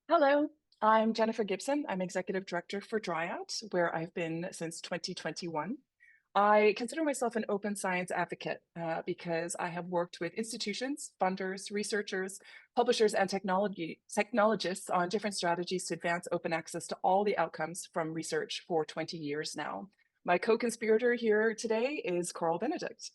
Hello, I'm Jennifer Gibson. I'm Executive Director for Dryad, where I've been since 2021. I consider myself an open science advocate because I have worked with institutions, funders, researchers, publishers, and technologists on different strategies to advance open access to all the outcomes from research for 20 years now. My co-conspirator here today is Karl Benedict.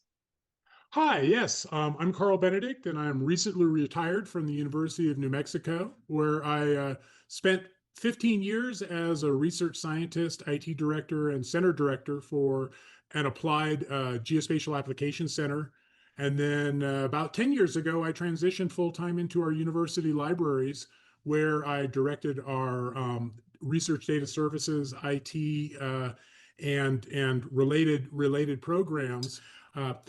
Hi, yes, I'm Karl Benedict, and I'm recently retired from the University of New Mexico, where I spent 15 years as a research scientist, IT director, and center director for an applied geospatial application center. And then about 10 years ago, I transitioned full time into our university libraries, where I directed our research data services, IT, and related programs,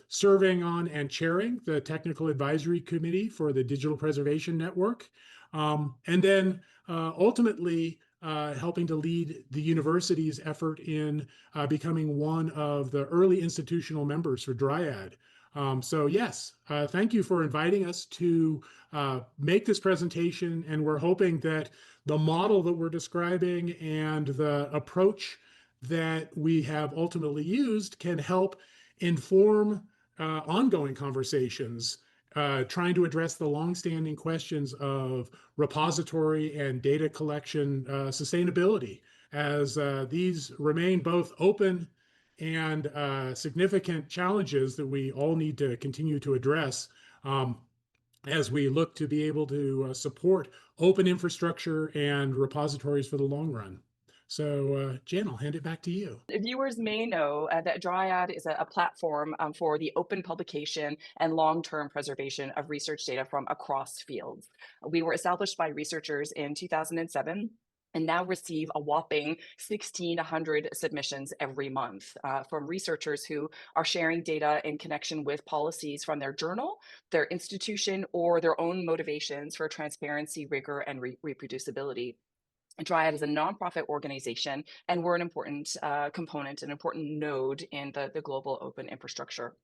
serving on and chairing the technical advisory committee for the Digital Preservation Network, and then ultimately helping to lead the university's effort in becoming one of the early institutional members for Dryad. So yes, thank you for inviting us to make this presentation, and we're hoping that the model that we're describing and the approach that we have ultimately used can help inform ongoing conversations, trying to address the longstanding questions of repository and data collection sustainability, as these remain both open and significant challenges that we all need to continue to address, as we look to be able to support open infrastructure and repositories for the long run. So, Jen, I'll hand it back to you. Viewers may know that Dryad is a platform for the open publication and long-term preservation of research data from across fields. We were established by researchers in 2007 and now receive a whopping 1,600 submissions every month from researchers who are sharing data in connection with policies from their journal, their institution, or their own motivations for transparency, rigor, and reproducibility. Dryad is a nonprofit organization, and we're an important component, an important node in the global open infrastructure.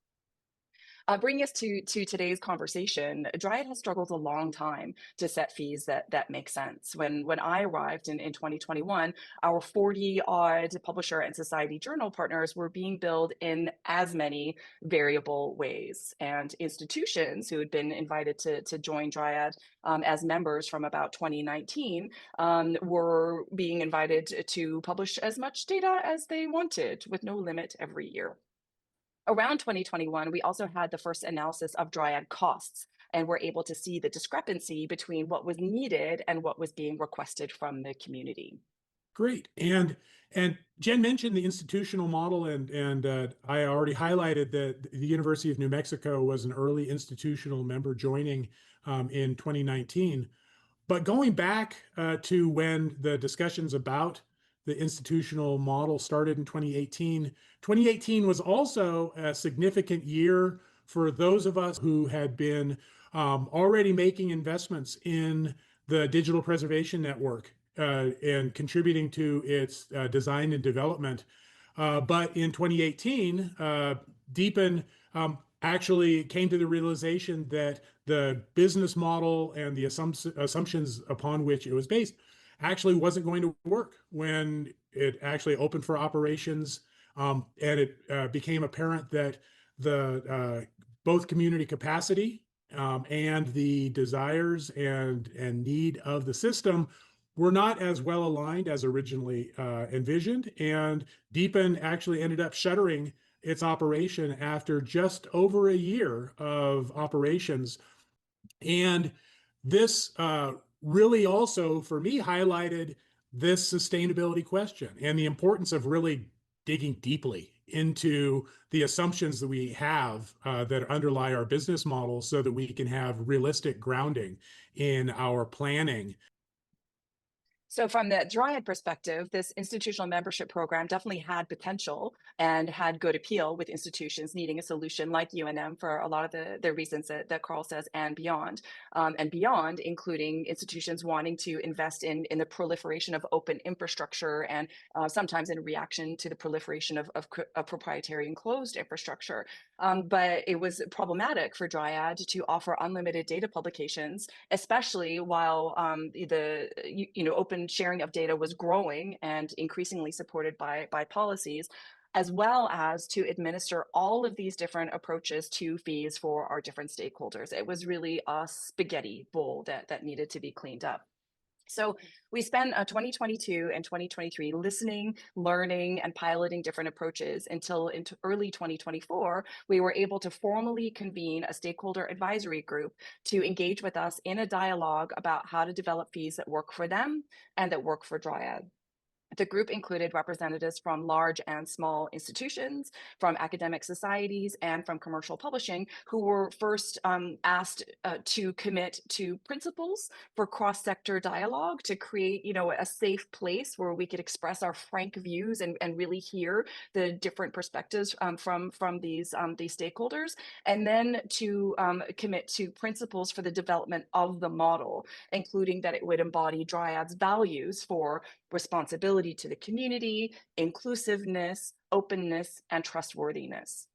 Bringing us to today's conversation, Dryad has struggled a long time to set fees that make sense. When I arrived in 2021, our 40-odd publisher and society journal partners were being billed in as many variable ways. And institutions who had been invited to join Dryad as members from about 2019 were being invited to publish as much data as they wanted with no limit every year. Around 2021, we also had the first analysis of Dryad costs, and we're able to see the discrepancy between what was needed and what was being requested from the community. Great. And Jen mentioned the institutional model, and I already highlighted that the University of New Mexico was an early institutional member joining in 2019. But going back to when the discussions about the institutional model started in 2018, 2018 was also a significant year for those of us who had been already making investments in the Digital Preservation Network and contributing to its design and development. But in 2018, Deepen actually came to the realization that the business model and the assumptions upon which it was based actually wasn't going to work when it actually opened for operations, and it became apparent that the both community capacity and the desires and need of the system were not as well aligned as originally envisioned, and Deepen actually ended up shuttering its operation after just over a year of operations. And this really also, for me, highlighted this sustainability question and the importance of really digging deeply into the assumptions that we have that underlie our business model so that we can have realistic grounding in our planning. So, from the Dryad perspective, this institutional membership program definitely had potential and had good appeal with institutions needing a solution like UNM for a lot of the reasons that Carl says and beyond, including institutions wanting to invest in the proliferation of open infrastructure and sometimes in reaction to the proliferation of proprietary and closed infrastructure. But it was problematic for Dryad to offer unlimited data publications, especially while open sharing of data was growing and increasingly supported by policies, as well as to administer all of these different approaches to fees for our different stakeholders. It was really a spaghetti bowl that needed to be cleaned up. So we spent 2022 and 2023 listening, learning, and piloting different approaches until into early 2024, we were able to formally convene a stakeholder advisory group to engage with us in a dialogue about how to develop fees that work for them and that work for Dryad. The group included representatives from large and small institutions, from academic societies, and from commercial publishing, who were first asked to commit to principles for cross-sector dialogue to create, a safe place where we could express our frank views and really hear the different perspectives from these stakeholders, and then to commit to principles for the development of the model, including that it would embody Dryad's values for responsibility to the community, inclusiveness, openness, and trustworthiness.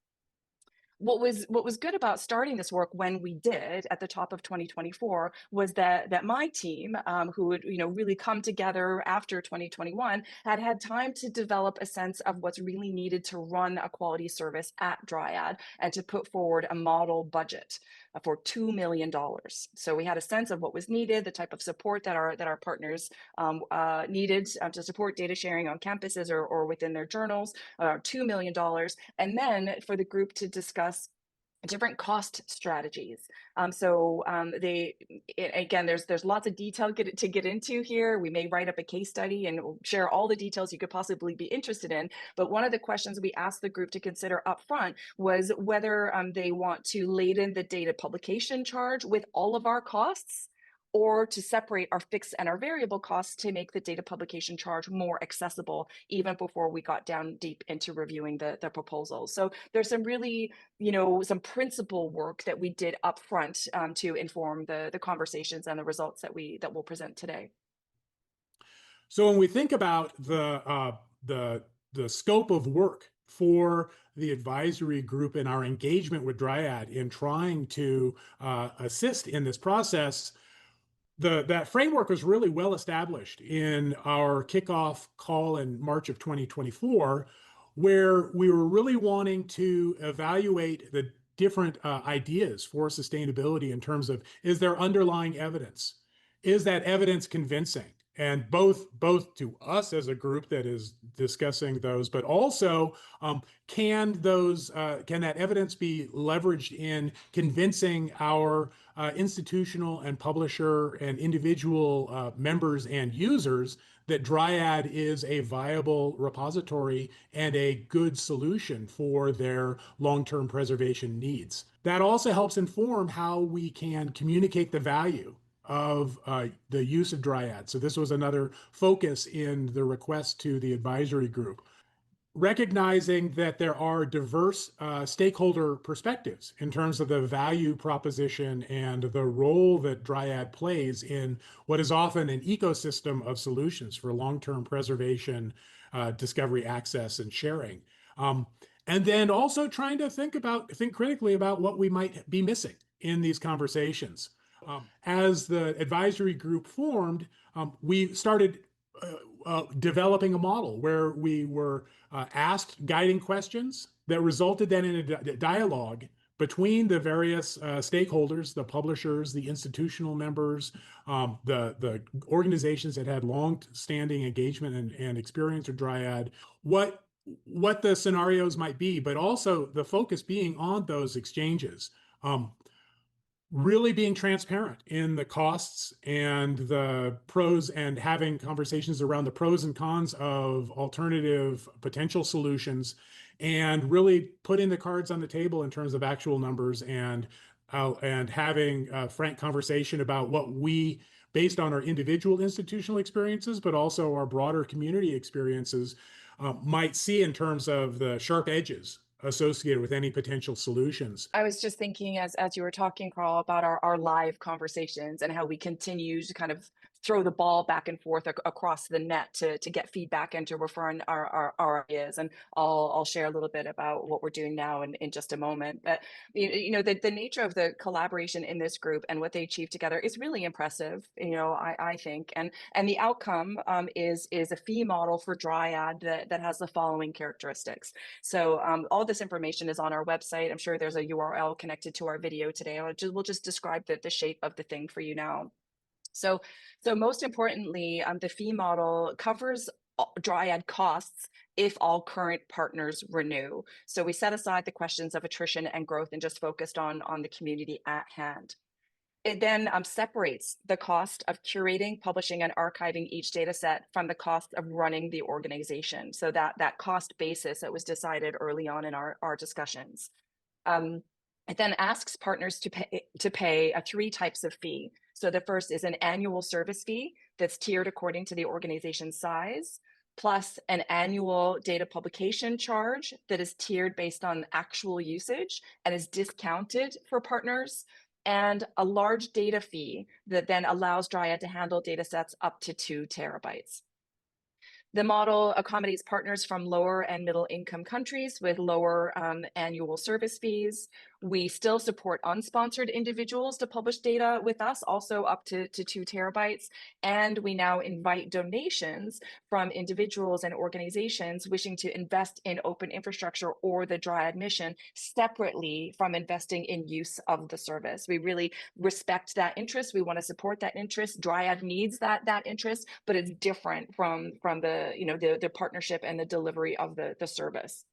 What was good about starting this work when we did at the top of 2024 was that my team, who would really come together after 2021, had time to develop a sense of what's really needed to run a quality service at Dryad and to put forward a model budget for $2 million. So we had a sense of what was needed, the type of support that our partners needed to support data sharing on campuses or within their journals, $2 million, and then for the group to discuss different cost strategies. Again, there's lots of detail to get into here. We may write up a case study and share all the details you could possibly be interested in. But one of the questions we asked the group to consider upfront was whether they want to laden the data publication charge with all of our costs, or to separate our fixed and our variable costs to make the data publication charge more accessible, even before we got down deep into reviewing the proposals. So there's some really, some principle work that we did upfront to inform the conversations and the results that we'll present today. So when we think about the scope of work for the advisory group and our engagement with Dryad in trying to assist in this process, that framework was really well established in our kickoff call in March of 2024, where we were really wanting to evaluate the different ideas for sustainability in terms of, is there underlying evidence? Is that evidence convincing? And both to us as a group that is discussing those, but also can that evidence be leveraged in convincing our institutional and publisher and individual members and users that Dryad is a viable repository and a good solution for their long-term preservation needs. That also helps inform how we can communicate the value of the use of Dryad. So this was another focus in the request to the advisory group. Recognizing that there are diverse stakeholder perspectives in terms of the value proposition and the role that Dryad plays in what is often an ecosystem of solutions for long-term preservation, discovery, access, and sharing. And then also trying to think critically about what we might be missing in these conversations. As the advisory group formed, we started developing a model where we were asked guiding questions that resulted then in a dialogue between the various stakeholders, the publishers, the institutional members, the organizations that had long-standing engagement and experience with Dryad, what the scenarios might be, but also the focus being on those exchanges. Really being transparent in the costs and the pros, and having conversations around the pros and cons of alternative potential solutions, and really putting the cards on the table in terms of actual numbers, and having a frank conversation about what we based on our individual institutional experiences, but also our broader community experiences, might see in terms of the sharp edges associated with any potential solutions. I was just thinking as you were talking, Carl, about our live conversations and how we continue to kind of throw the ball back and forth across the net to get feedback and to refine our ideas. And I'll share a little bit about what we're doing now in just a moment. But the nature of the collaboration in this group and what they achieve together is really impressive. I think, and the outcome is a fee model for Dryad that has the following characteristics. So all this information is on our website. I'm sure there's a URL connected to our video today. We'll just describe the shape of the thing for you now. So most importantly, the fee model covers Dryad costs if all current partners renew. So we set aside the questions of attrition and growth and just focused on the community at hand. It then separates the cost of curating, publishing, and archiving each data set from the cost of running the organization. So that cost basis that was decided early on in our discussions. It then asks partners to pay three types of fee. So the first is an annual service fee that's tiered according to the organization's size, plus an annual data publication charge that is tiered based on actual usage and is discounted for partners, and a large data fee that then allows Dryad to handle data sets up to 2 terabytes. The model accommodates partners from lower and middle income countries with lower annual service fees. We still support unsponsored individuals to publish data with us, also up to 2 terabytes. And we now invite donations from individuals and organizations wishing to invest in open infrastructure or the Dryad mission separately from investing in use of the service. We really respect that interest. We want to support that interest. Dryad needs that interest, but it's different from the partnership and the delivery of the service.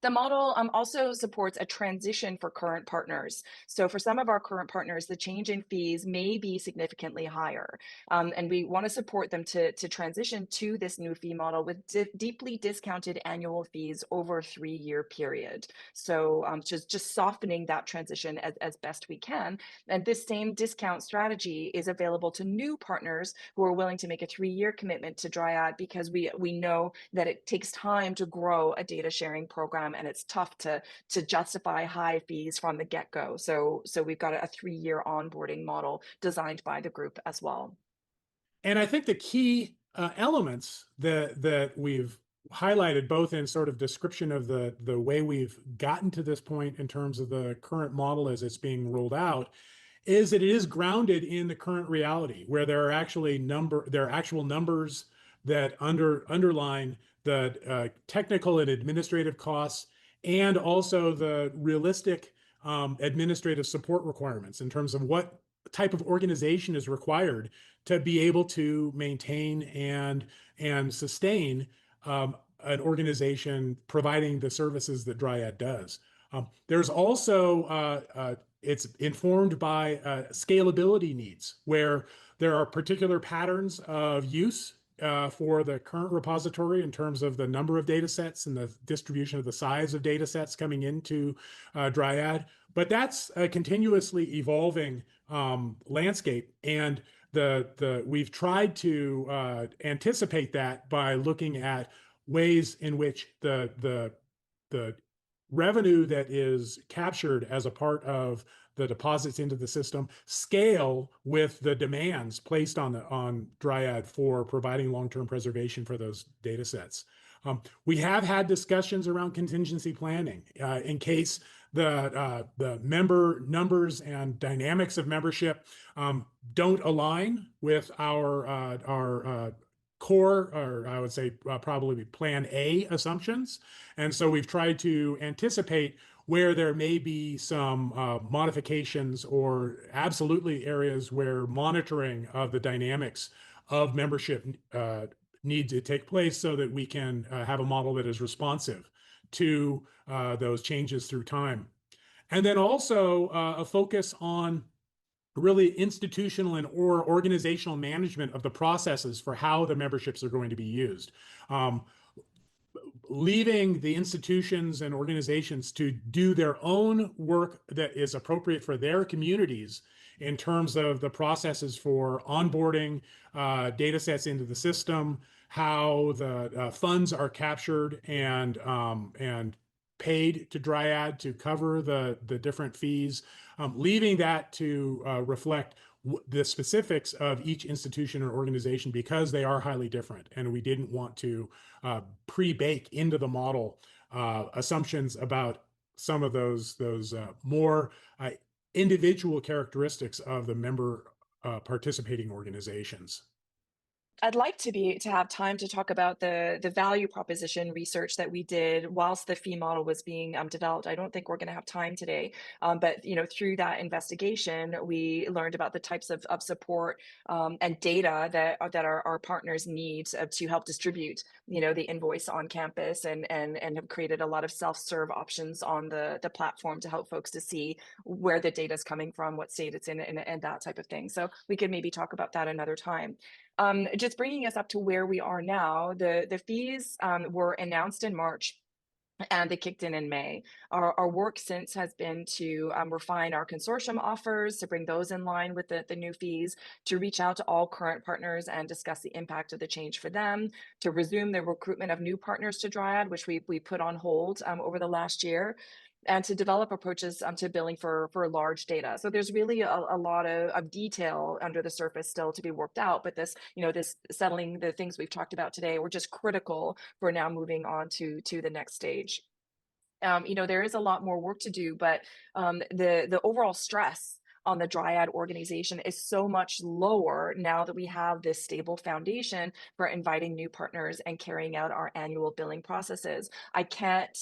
The model also supports a transition for current partners. So for some of our current partners, the change in fees may be significantly higher. And we want to support them to transition to this new fee model with deeply discounted annual fees over a 3-year period. So just softening that transition as best we can. And this same discount strategy is available to new partners who are willing to make a 3-year commitment to Dryad, because we know that it takes time to grow a data sharing program, and it's tough to justify high fees from the get-go. So we've got a 3-year onboarding model designed by the group as well. And I think the key elements that we've highlighted, both in sort of description of the way we've gotten to this point in terms of the current model as it's being rolled out, is that it is grounded in the current reality, where there are actual numbers that underline the technical and administrative costs, and also the realistic administrative support requirements in terms of what type of organization is required to be able to maintain and sustain an organization providing the services that Dryad does. There's also it's informed by scalability needs, where there are particular patterns of use for the current repository in terms of the number of data sets and the distribution of the size of data sets coming into Dryad. But that's a continuously evolving landscape, and we've tried to anticipate that by looking at ways in which the revenue that is captured as a part of the deposits into the system scale with the demands placed on Dryad for providing long-term preservation for those data sets. We have had discussions around contingency planning in case the member numbers and dynamics of membership don't align with our core, or I would say probably plan A assumptions. And so we've tried to anticipate where there may be some modifications, or absolutely areas where monitoring of the dynamics of membership need to take place, so that we can have a model that is responsive to those changes through time. And then also a focus on really institutional or organizational management of the processes for how the memberships are going to be used. leaving the institutions and organizations to do their own work that is appropriate for their communities in terms of the processes for onboarding data sets into the system, how the funds are captured and paid to Dryad to cover the different fees, leaving that to reflect the specifics of each institution or organization because they are highly different, and we didn't want to pre-bake into the model assumptions about some of those more individual characteristics of the member participating organizations. I'd like to have time to talk about the value proposition research that we did whilst the fee model was being developed. I don't think we're going to have time today, but through that investigation, we learned about the types of support and data that our partners need to help distribute the invoice on campus, and have created a lot of self-serve options on the platform to help folks to see where the data is coming from, what state it's in, and that type of thing. So we could maybe talk about that another time. Just bringing us up to where we are now, the fees were announced in March and they kicked in May. Our work since has been to refine our consortium offers, to bring those in line with the new fees, to reach out to all current partners and discuss the impact of the change for them, to resume the recruitment of new partners to Dryad, which we put on hold over the last year, and to develop approaches to billing for large data. So there's really a lot of detail under the surface still to be worked out, but this settling the things we've talked about today were just critical for now moving on to the next stage. There is a lot more work to do, but the overall stress on the Dryad organization is so much lower now that we have this stable foundation for inviting new partners and carrying out our annual billing processes. I can't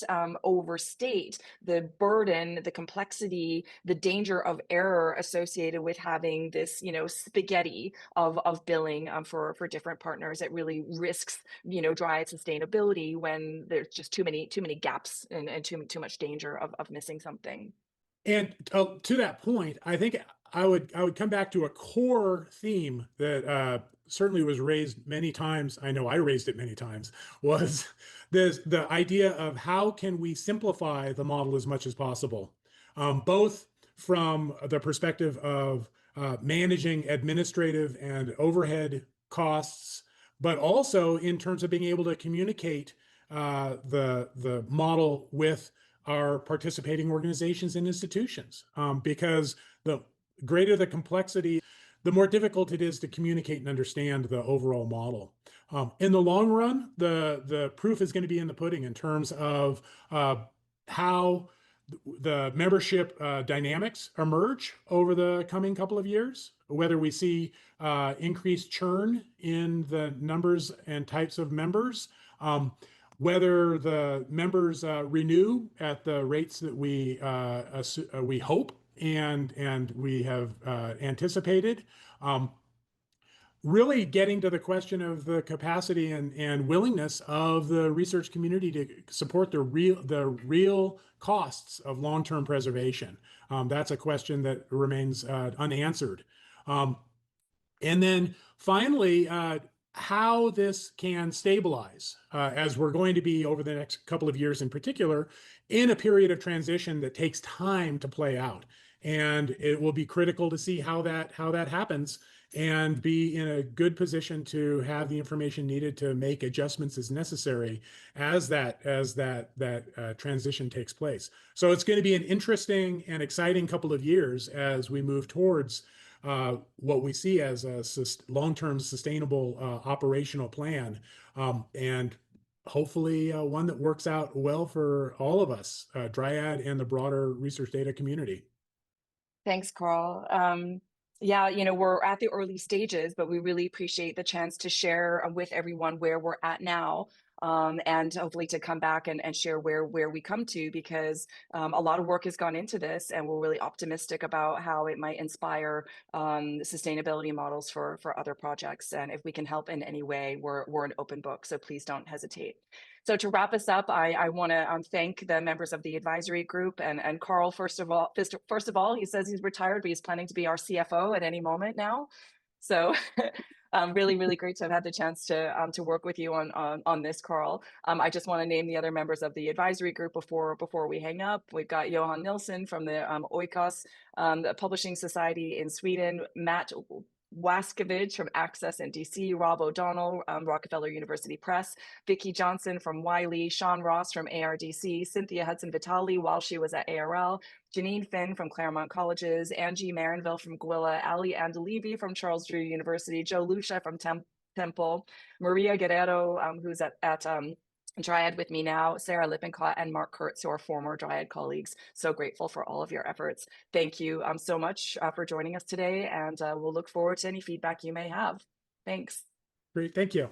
overstate the burden, the complexity, the danger of error associated with having this, spaghetti of billing for different partners. It really risks, Dryad sustainability when there's just too many gaps and too much danger of missing something. And to that point, I think I would come back to a core theme that certainly was raised many times. I know I raised it many times. Was the idea of how can we simplify the model as much as possible, both from the perspective of managing administrative and overhead costs, but also in terms of being able to communicate the model with our participating organizations and institutions, because the greater the complexity, the more difficult it is to communicate and understand the overall model. In the long run, the proof is going to be in the pudding in terms of how the membership dynamics emerge over the coming couple of years, whether we see increased churn in the numbers and types of members, whether the members renew at the rates that we hope and we have anticipated. Really getting to the question of the capacity and willingness of the research community to support the real costs of long-term preservation. That's a question that remains unanswered. And then finally, how this can stabilize as we're going to be over the next couple of years in particular in a period of transition that takes time to play out. And it will be critical to see how that happens and be in a good position to have the information needed to make adjustments as necessary as that transition takes place. So it's going to be an interesting and exciting couple of years as we move towards what we see as a long-term sustainable operational plan, and hopefully one that works out well for all of us, Dryad and the broader research data community. Thanks, Carl. Yeah, we're at the early stages, but we really appreciate the chance to share with everyone where we're at now, and hopefully to come back and share where we come to, because a lot of work has gone into this, and we're really optimistic about how it might inspire sustainability models for other projects. And if we can help in any way, we're an open book, so please don't hesitate. So to wrap us up, I want to thank the members of the advisory group and Carl. First of all, he says he's retired, but he's planning to be our CFO at any moment now. So Really, really great to have had the chance to work with you on this, Carl. I just want to name the other members of the advisory group before we hang up. We've got Johan Nilsson from the Oikos, the Publishing Society in Sweden, Matt Waskevich from Access in DC, Rob O'Donnell, Rockefeller University Press, Vicki Johnson from Wiley, Sean Ross from ARDC, Cynthia Hudson Vitale while she was at ARL, Janine Finn from Claremont Colleges, Angie Marinville from Gwilla, Ali Andalibi from Charles Drew University, Joe Lucia from Temple, Maria Guerrero, who's at Dryad with me now, Sarah Lippincott and Mark Kurtz, who are former Dryad colleagues. So grateful for all of your efforts. Thank you so much for joining us today, and we'll look forward to any feedback you may have. Thanks. Great. Thank you.